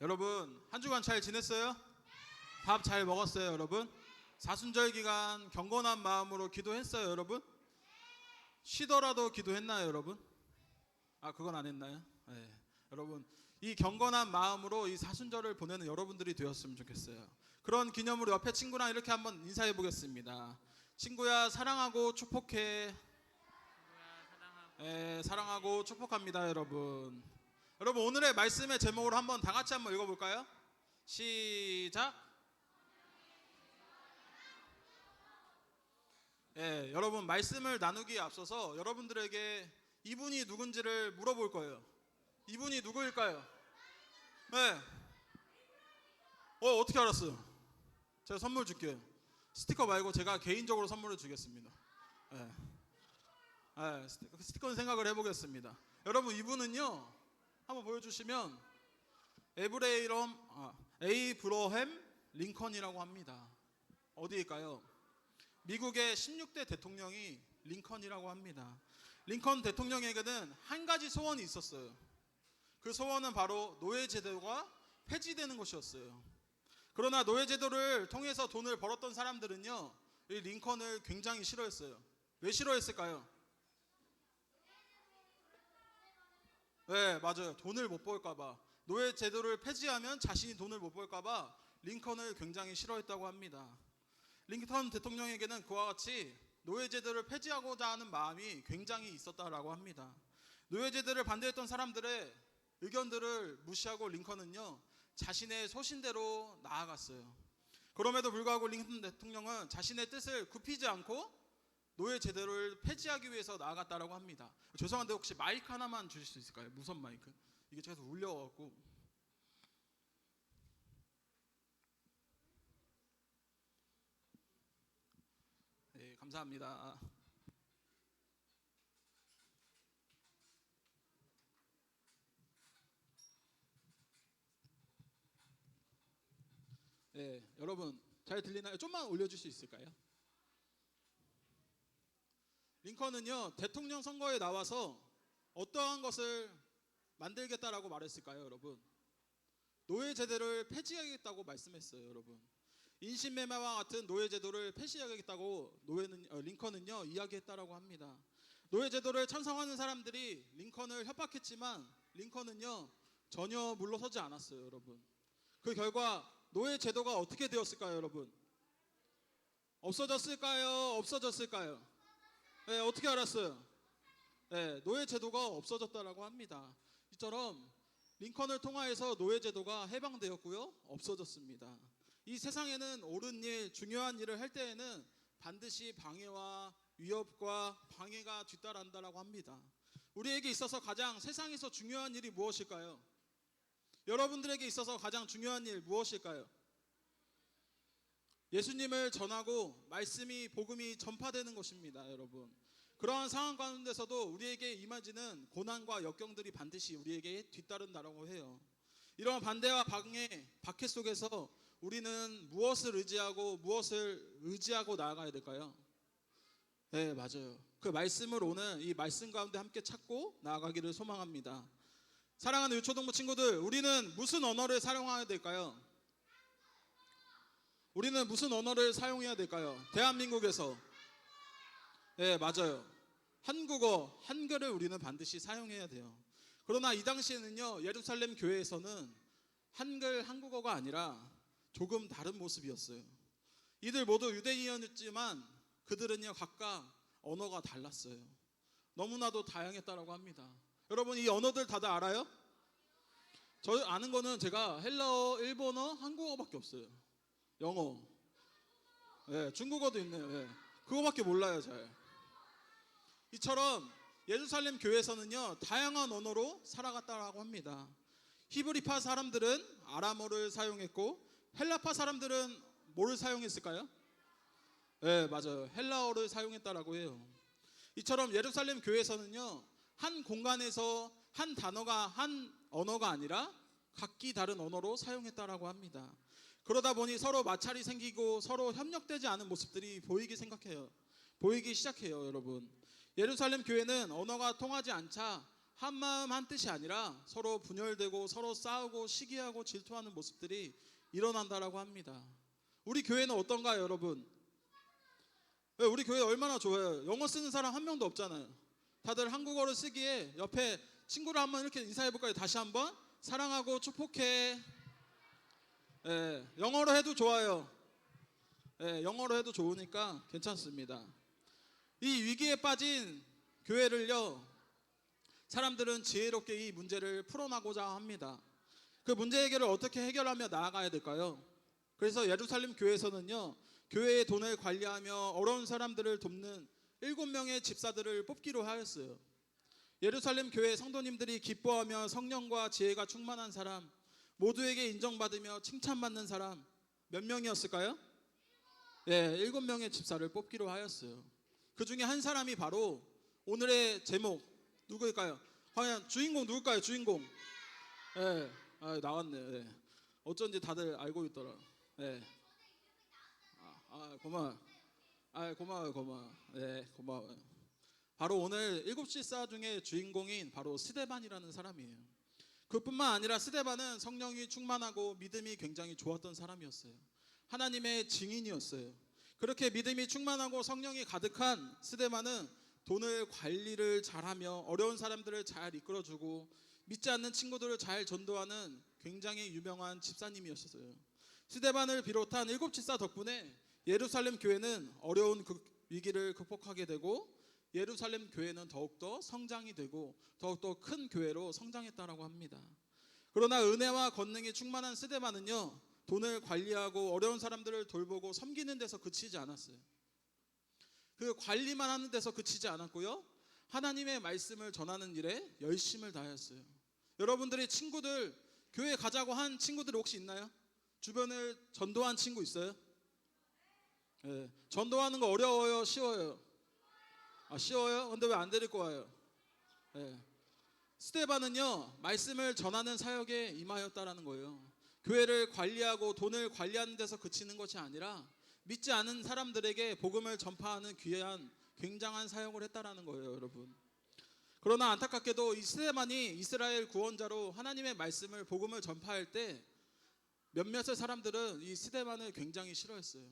여러분 한 주간 잘 지냈어요? 밥 잘 먹었어요, 여러분? 사순절 기간 경건한 마음으로 기도했어요, 여러분? 쉬더라도 기도했나요, 여러분? 그건 안 했나요? 네. 여러분 이 경건한 마음으로 이 사순절을 보내는 여러분들이 되었으면 좋겠어요. 그런 기념으로 옆에 친구랑 이렇게 한번 인사해 보겠습니다. 친구야, 사랑하고 축복해. 사랑하고 축복합니다, 여러분. 여러분 오늘의 말씀의 제목으로 한번 다 같이 한번 읽어볼까요? 시작. 여러분 말씀을 나누기에 앞서서 여러분들에게 이분이 누군지를 물어볼 거예요. 이분이 누구일까요? 네. 어떻게 알았어요? 제가 선물 줄게요. 스티커 말고 제가 개인적으로 선물을 주겠습니다. 스티커는 생각을 해보겠습니다. 여러분 이분은요, 한번 보여주시면 에이브러햄 링컨이라고 합니다. 어디일까요? 미국의 16대 대통령이 링컨이라고 합니다. 링컨 대통령에게는 한 가지 소원이 있었어요. 그 소원은 바로 노예제도가 폐지되는 것이었어요. 그러나 노예제도를 통해서 돈을 벌었던 사람들은요, 이 링컨을 굉장히 싫어했어요. 왜 싫어했을까요? 네, 맞아요. 돈을 못 벌까봐, 노예제도를 폐지하면 자신이 돈을 못 벌까봐 링컨을 굉장히 싫어했다고 합니다. 링컨 대통령에게는 그와 같이 노예제도를 폐지하고자 하는 마음이 굉장히 있었다라고 합니다. 노예제도를 반대했던 사람들의 의견들을 무시하고 링컨은요, 자신의 소신대로 나아갔어요. 그럼에도 불구하고 링컨 대통령은 자신의 뜻을 굽히지 않고 노예제도를 폐지하기 위해서 나아갔다라고 합니다. 죄송한데 혹시 마이크 하나만 주실 수 있을까요? 무선 마이크. 이게 계속 울려갖고. 네, 감사합니다. 네, 여러분 잘 들리나요? 좀만 올려줄 수 있을까요? 링컨은요, 대통령 선거에 나와서 어떠한 것을 만들겠다라고 말했을까요, 여러분? 노예제도를 폐지하겠다고 말씀했어요, 여러분. 인신매매와 같은 노예제도를 폐지하겠다고 링컨은요 이야기했다라고 합니다. 노예제도를 찬성하는 사람들이 링컨을 협박했지만 링컨은요 전혀 물러서지 않았어요, 여러분. 그 결과 노예제도가 어떻게 되었을까요, 여러분? 없어졌을까요? 없어졌을까요? 네, 어떻게 알았어요? 네, 노예제도가 없어졌다라고 합니다. 이처럼 링컨을 통하여서 노예제도가 해방되었고요, 없어졌습니다. 이 세상에는 옳은 일, 중요한 일을 할 때에는 반드시 방해와 위협과 방해가 뒤따른다라고 합니다. 우리에게 있어서 가장 세상에서 중요한 일이 무엇일까요? 여러분들에게 있어서 가장 중요한 일 무엇일까요? 예수님을 전하고 말씀이, 복음이 전파되는 것입니다, 여러분. 그러한 상황 가운데서도 우리에게 임하지는 고난과 역경들이 반드시 우리에게 뒤따른다라고 해요. 이런 반대와 방해, 박해 속에서 우리는 무엇을 의지하고 나아가야 될까요? 네, 맞아요. 그 말씀을 오늘 이 말씀 가운데 함께 찾고 나아가기를 소망합니다. 사랑하는 유초동부 친구들, 우리는 무슨 언어를 사용해야 될까요? 우리는 무슨 언어를 사용해야 될까요? 대한민국에서. 네, 맞아요. 한국어, 한글을 우리는 반드시 사용해야 돼요. 그러나 이 당시에는요, 예루살렘 교회에서는 한국어가 아니라 조금 다른 모습이었어요. 이들 모두 유대인이었지만 그들은요 각각 언어가 달랐어요. 너무나도 다양했다라고 합니다. 여러분 이 언어들 다들 알아요? 저 아는 거는 제가 헬라어, 일본어, 한국어밖에 없어요. 영어, 중국어도 있네요. 그거밖에 몰라요, 잘. 이처럼 예루살렘 교회에서는요 다양한 언어로 살아갔다라고 합니다. 히브리파 사람들은 아람어를 사용했고 헬라파 사람들은 뭐를 사용했을까요? 네, 맞아요. 헬라어를 사용했다라고 해요. 이처럼 예루살렘 교회에서는요 한 공간에서 한 언어가 아니라 각기 다른 언어로 사용했다라고 합니다. 그러다 보니 서로 마찰이 생기고 서로 협력되지 않은 모습들이 보이기 시작해요, 여러분. 예루살렘 교회는 언어가 통하지 않자 한 마음 한 뜻이 아니라 서로 분열되고 서로 싸우고 시기하고 질투하는 모습들이 일어난다라고 합니다. 우리 교회는 어떤가요, 여러분? 우리 교회 얼마나 좋아요. 영어 쓰는 사람 한 명도 없잖아요. 다들 한국어를 쓰기에 옆에 친구를 한번 이렇게 인사해볼까요? 다시 한번 사랑하고 축복해. 영어로 해도 좋아요. 영어로 해도 좋으니까 괜찮습니다. 이 위기에 빠진 교회를요, 사람들은 지혜롭게 이 문제를 풀어나고자 합니다. 그 문제 해결을 어떻게 해결하며 나아가야 될까요? 그래서 예루살렘 교회에서는요, 교회의 돈을 관리하며 어려운 사람들을 돕는 7명의 집사들을 뽑기로 하였어요. 예루살렘 교회 성도님들이 기뻐하며 성령과 지혜가 충만한 사람, 모두에게 인정받으며 칭찬받는 사람 몇 명이었을까요? 7명의 집사를 뽑기로 하였어요. 그 중에 한 사람이 바로 오늘의 제목 누구일까요? 과연 주인공 누굴까요? 주인공. 나왔네요. 어쩐지 다들 알고 있더라. 고마워요. 고마워요. 바로 오늘 7시 사 중에 주인공인 바로 스데반이라는 사람이에요. 그뿐만 아니라 스데반은 성령이 충만하고 믿음이 굉장히 좋았던 사람이었어요. 하나님의 증인이었어요. 그렇게 믿음이 충만하고 성령이 가득한 스데반은 돈을 관리를 잘하며 어려운 사람들을 잘 이끌어주고 믿지 않는 친구들을 잘 전도하는 굉장히 유명한 집사님이었어요. 스데반을 비롯한 7집사 덕분에 예루살렘 교회는 어려운 위기를 극복하게 되고 예루살렘 교회는 더욱더 성장이 되고 더욱더 큰 교회로 성장했다라고 합니다. 그러나 은혜와 권능이 충만한 스데반은요, 돈을 관리하고 어려운 사람들을 돌보고 섬기는 데서 그치지 않았어요. 그 관리만 하는 데서 그치지 않았고요, 하나님의 말씀을 전하는 일에 열심을 다했어요. 여러분들이 친구들, 교회 가자고 한 친구들이 혹시 있나요? 주변을 전도한 친구 있어요? 전도하는 거 어려워요? 쉬워요? 쉬워요? 근데 왜 안 데리고 와요? 스데반은요, 말씀을 전하는 사역에 임하였다라는 거예요. 교회를 관리하고 돈을 관리하는 데서 그치는 것이 아니라 믿지 않은 사람들에게 복음을 전파하는 귀한 굉장한 사역을 했다라는 거예요, 여러분. 그러나 안타깝게도 이 스데반이 이스라엘 구원자로 하나님의 말씀을 복음을 전파할 때 몇몇의 사람들은 이 스데반을 굉장히 싫어했어요.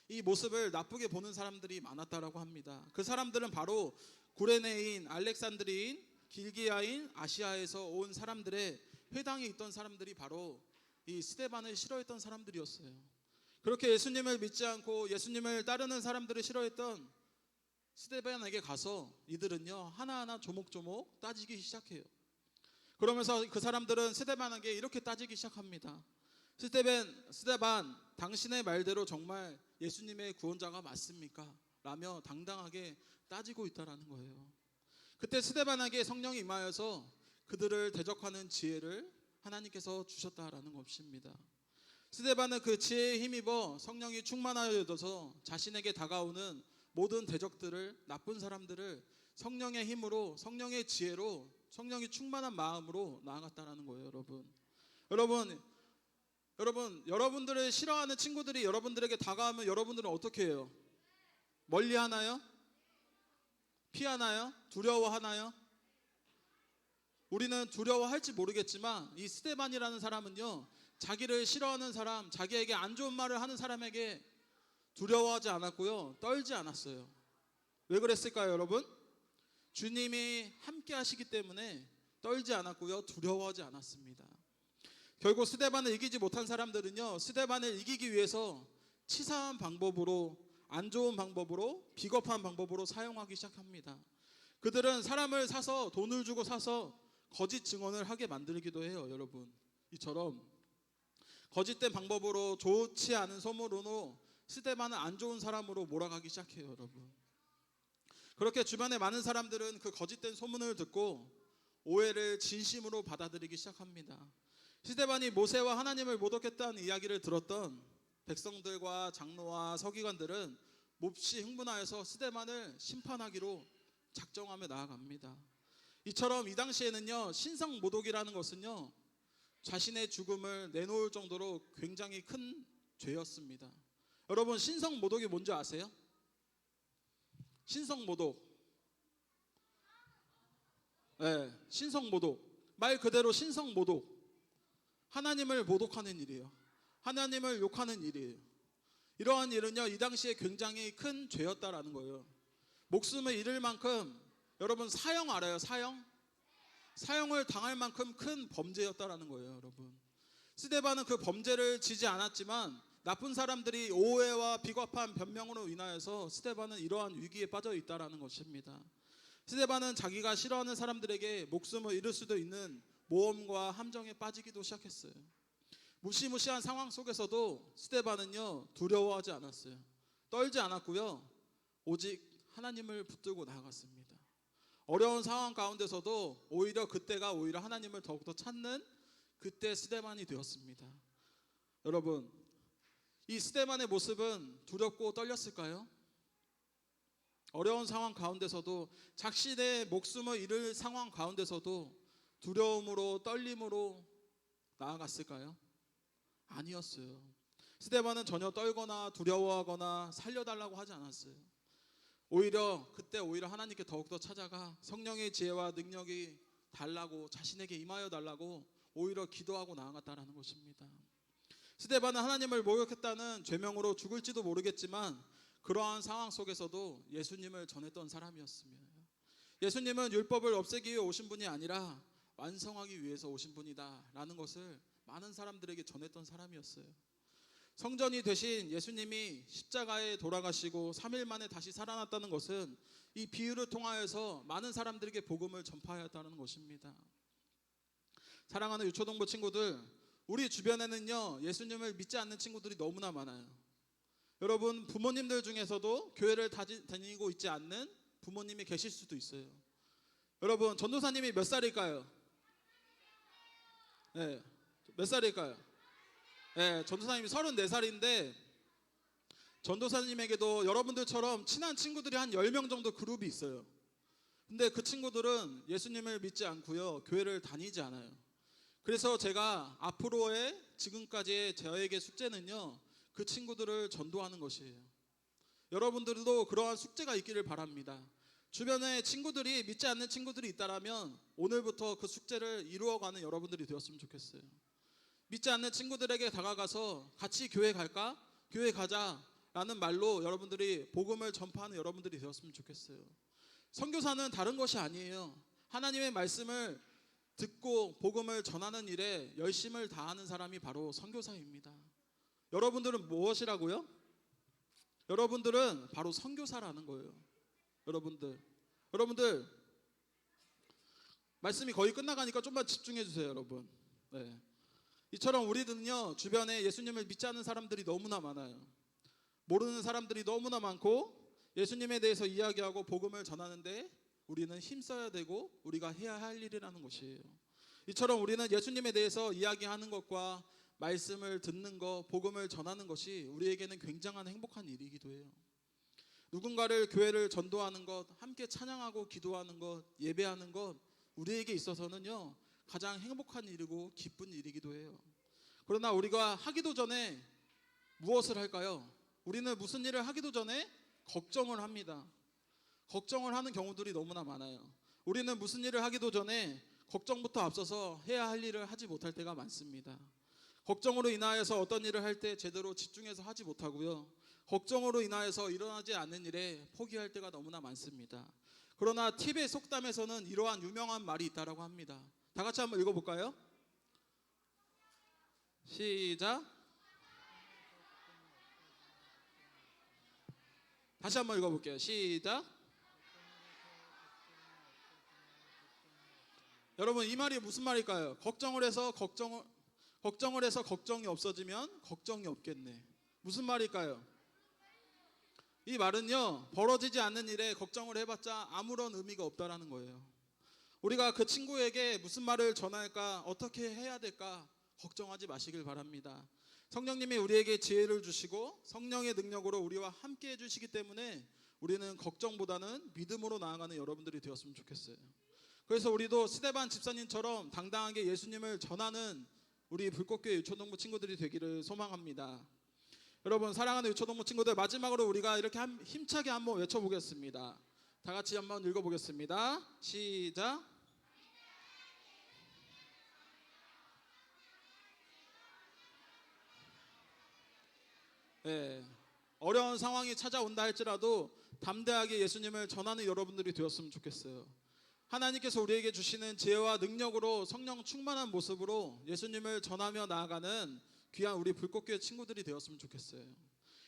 이 모습을 나쁘게 보는 사람들이 많았다라고 합니다. 그 사람들은 바로 구레네인, 알렉산드리인, 길기야인, 아시아에서 온 사람들의 회당에 있던 사람들이 바로 이 스데반을 싫어했던 사람들이었어요. 그렇게 예수님을 믿지 않고 예수님을 따르는 사람들을 싫어했던 스데반에게 가서 이들은요, 하나하나 조목조목 따지기 시작해요. 그러면서 그 사람들은 스데반에게 이렇게 따지기 시작합니다. 스데반, 당신의 말대로 정말 예수님의 구원자가 맞습니까? 라며 당당하게 따지고 있다라는 거예요. 그때 스데반에게 성령이 임하여서 그들을 대적하는 지혜를 하나님께서 주셨다라는 것입니다. 스데반은 그 지혜에 힘입어 성령이 충만하여져서 자신에게 다가오는 모든 대적들을, 나쁜 사람들을 성령의 힘으로, 성령의 지혜로, 성령이 충만한 마음으로 나아갔다라는 거예요, 여러분. 여러분들을 싫어하는 친구들이 여러분들에게 다가오면 여러분들은 어떻게 해요? 멀리 하나요? 피하나요? 두려워하나요? 우리는 두려워할지 모르겠지만 이 스데반이라는 사람은요, 자기를 싫어하는 사람, 자기에게 안 좋은 말을 하는 사람에게 두려워하지 않았고요, 떨지 않았어요. 왜 그랬을까요, 여러분? 주님이 함께 하시기 때문에 떨지 않았고요, 두려워하지 않았습니다. 결국 스데반을 이기지 못한 사람들은요, 스데반을 이기기 위해서 치사한 방법으로, 안 좋은 방법으로, 비겁한 방법으로 사용하기 시작합니다. 그들은 사람을 사서, 돈을 주고 사서 거짓 증언을 하게 만들기도 해요, 여러분. 이처럼 거짓된 방법으로, 좋지 않은 소문으로 스데반은 안 좋은 사람으로 몰아가기 시작해요, 여러분. 그렇게 주변에 많은 사람들은 그 거짓된 소문을 듣고 오해를 진심으로 받아들이기 시작합니다. 스데반이 모세와 하나님을 모독했다는 이야기를 들었던 백성들과 장로와 서기관들은 몹시 흥분하여서 스데반을 심판하기로 작정하며 나아갑니다. 이처럼 이 당시에는요, 신성 모독이라는 것은요, 자신의 죽음을 내놓을 정도로 굉장히 큰 죄였습니다. 여러분, 신성 모독이 뭔지 아세요? 신성 모독. 예, 신성모독. 말 그대로 신성모독. 하나님을 모독하는 일이에요. 하나님을 욕하는 일이에요. 이러한 일은요, 이 당시에 굉장히 큰 죄였다라는 거예요. 목숨을 잃을 만큼, 여러분 사형 알아요? 사형을 당할 만큼 큰 범죄였다라는 거예요, 여러분. 스데반은 그 범죄를 지지 않았지만 나쁜 사람들이 오해와 비겁한 변명으로 인하여서 스데반은 이러한 위기에 빠져 있다라는 것입니다. 스데반은 자기가 싫어하는 사람들에게 목숨을 잃을 수도 있는 모험과 함정에 빠지기도 시작했어요. 무시무시한 상황 속에서도 스데반은요, 두려워하지 않았어요. 떨지 않았고요, 오직 하나님을 붙들고 나아갔습니다. 어려운 상황 가운데서도 오히려 그때가 오히려 하나님을 더욱더 찾는 그때 스데반이 되었습니다. 여러분, 이 스데반의 모습은 두렵고 떨렸을까요? 어려운 상황 가운데서도, 자신의 목숨을 잃을 상황 가운데서도 두려움으로 떨림으로 나아갔을까요? 아니었어요. 스데반은 전혀 떨거나 두려워하거나 살려달라고 하지 않았어요. 그때 오히려 하나님께 더욱더 찾아가 성령의 지혜와 능력이 달라고, 자신에게 임하여 달라고 오히려 기도하고 나아갔다라는 것입니다. 스데반은 하나님을 모욕했다는 죄명으로 죽을지도 모르겠지만 그러한 상황 속에서도 예수님을 전했던 사람이었습니다. 예수님은 율법을 없애기 위해 오신 분이 아니라 완성하기 위해서 오신 분이다라는 것을 많은 사람들에게 전했던 사람이었어요. 성전이 되신 예수님이 십자가에 돌아가시고 3일 만에 다시 살아났다는 것은 이 비유를 통하여서 많은 사람들에게 복음을 전파하였다는 것입니다. 사랑하는 유초동부 친구들, 우리 주변에는요, 예수님을 믿지 않는 친구들이 너무나 많아요. 여러분, 부모님들 중에서도 교회를 다니고 있지 않는 부모님이 계실 수도 있어요. 여러분, 전도사님이 몇 살일까요? 네, 몇 살일까요? 네, 전도사님이 34살인데 전도사님에게도 여러분들처럼 친한 친구들이 한 10명 정도 그룹이 있어요. 근데 그 친구들은 예수님을 믿지 않고요, 교회를 다니지 않아요. 그래서 제가 앞으로의 지금까지의 저에게 숙제는요, 그 친구들을 전도하는 것이에요. 여러분들도 그러한 숙제가 있기를 바랍니다. 주변에 친구들이 믿지 않는 친구들이 있다라면 오늘부터 그 숙제를 이루어가는 여러분들이 되었으면 좋겠어요. 믿지 않는 친구들에게 다가가서 같이 교회 갈까? 교회 가자라는 말로 여러분들이 복음을 전파하는 여러분들이 되었으면 좋겠어요. 선교사는 다른 것이 아니에요. 하나님의 말씀을 듣고 복음을 전하는 일에 열심을 다하는 사람이 바로 선교사입니다. 여러분들은 무엇이라고요? 여러분들은 바로 선교사라는 거예요. 여러분들 말씀이 거의 끝나가니까 좀만 집중해 주세요, 여러분. 네. 이처럼 우리는요, 주변에 예수님을 믿지 않는 사람들이 너무나 많아요. 모르는 사람들이 너무나 많고 예수님에 대해서 이야기하고 복음을 전하는데 우리는 힘써야 되고 우리가 해야 할 일이라는 것이에요. 이처럼 우리는 예수님에 대해서 이야기하는 것과 말씀을 듣는 것, 복음을 전하는 것이 우리에게는 굉장한 행복한 일이기도 해요. 누군가를 교회를 전도하는 것, 함께 찬양하고 기도하는 것, 예배하는 것, 우리에게 있어서는요, 가장 행복한 일이고 기쁜 일이기도 해요. 그러나 우리가 하기도 전에 무엇을 할까요? 우리는 무슨 일을 하기도 전에 걱정을 합니다. 걱정을 하는 경우들이 너무나 많아요. 우리는 무슨 일을 하기도 전에 걱정부터 앞서서 해야 할 일을 하지 못할 때가 많습니다. 걱정으로 인하여서 어떤 일을 할 때 제대로 집중해서 하지 못하고요, 걱정으로 인하여서 일어나지 않는 일에 포기할 때가 너무나 많습니다. 그러나 팁의 속담에서는 이러한 유명한 말이 있다고 합니다. 다 같이 한번 읽어볼까요? 시작. 다시 한번 읽어볼게요. 시작. 여러분, 이 말이 무슨 말일까요? 걱정을 해서 걱정이 없어지면 걱정이 없겠네. 무슨 말일까요? 이 말은요, 벌어지지 않는 일에 걱정을 해봤자 아무런 의미가 없다라는 거예요. 우리가 그 친구에게 무슨 말을 전할까, 어떻게 해야 될까 걱정하지 마시길 바랍니다. 성령님이 우리에게 지혜를 주시고 성령의 능력으로 우리와 함께 해주시기 때문에 우리는 걱정보다는 믿음으로 나아가는 여러분들이 되었으면 좋겠어요. 그래서 우리도 스데반 집사님처럼 당당하게 예수님을 전하는 우리 불꽃교회 유초동부 친구들이 되기를 소망합니다. 여러분, 사랑하는 유초동부 친구들, 마지막으로 우리가 이렇게 힘차게 한번 외쳐보겠습니다. 다 같이 한번 읽어보겠습니다. 시작. 예, 어려운 상황이 찾아온다 할지라도 담대하게 예수님을 전하는 여러분들이 되었으면 좋겠어요. 하나님께서 우리에게 주시는 지혜와 능력으로 성령 충만한 모습으로 예수님을 전하며 나아가는 귀한 우리 불꽃교회 친구들이 되었으면 좋겠어요.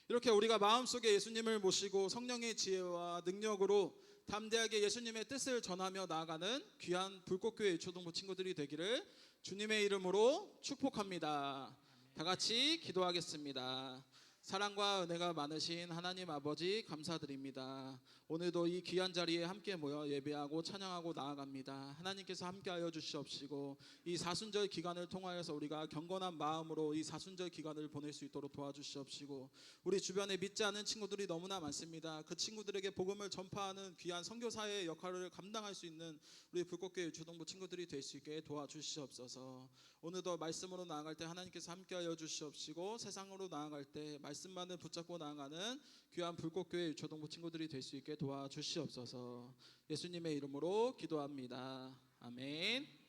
이렇게 우리가 마음속에 예수님을 모시고 성령의 지혜와 능력으로 담대하게 예수님의 뜻을 전하며 나아가는 귀한 불꽃교회 초등부 친구들이 되기를 주님의 이름으로 축복합니다. 다 같이 기도하겠습니다. 사랑과 은혜가 많으신 하나님 아버지 감사드립니다. 오늘도 이 귀한 자리에 함께 모여 예배하고 찬양하고 나아갑니다. 하나님께서 함께하여 주시옵시고 이 사순절 기간을 통하여서 우리가 경건한 마음으로 이 사순절 기간을 보낼 수 있도록 도와주시옵시고 우리 주변에 믿지 않는 친구들이 너무나 많습니다. 그 친구들에게 복음을 전파하는 귀한 선교사의 역할을 감당할 수 있는 우리 불꽃교회 주동부 친구들이 될 수 있게 도와주시옵소서. 오늘도 말씀으로 나아갈 때 하나님께서 함께하여 주시옵시고 세상으로 나아갈 때 말씀만을 붙잡고 나아가는 귀한 불꽃교회 유초동부 친구들이 될 수 있게 도와주시옵소서. 예수님의 이름으로 기도합니다. 아멘.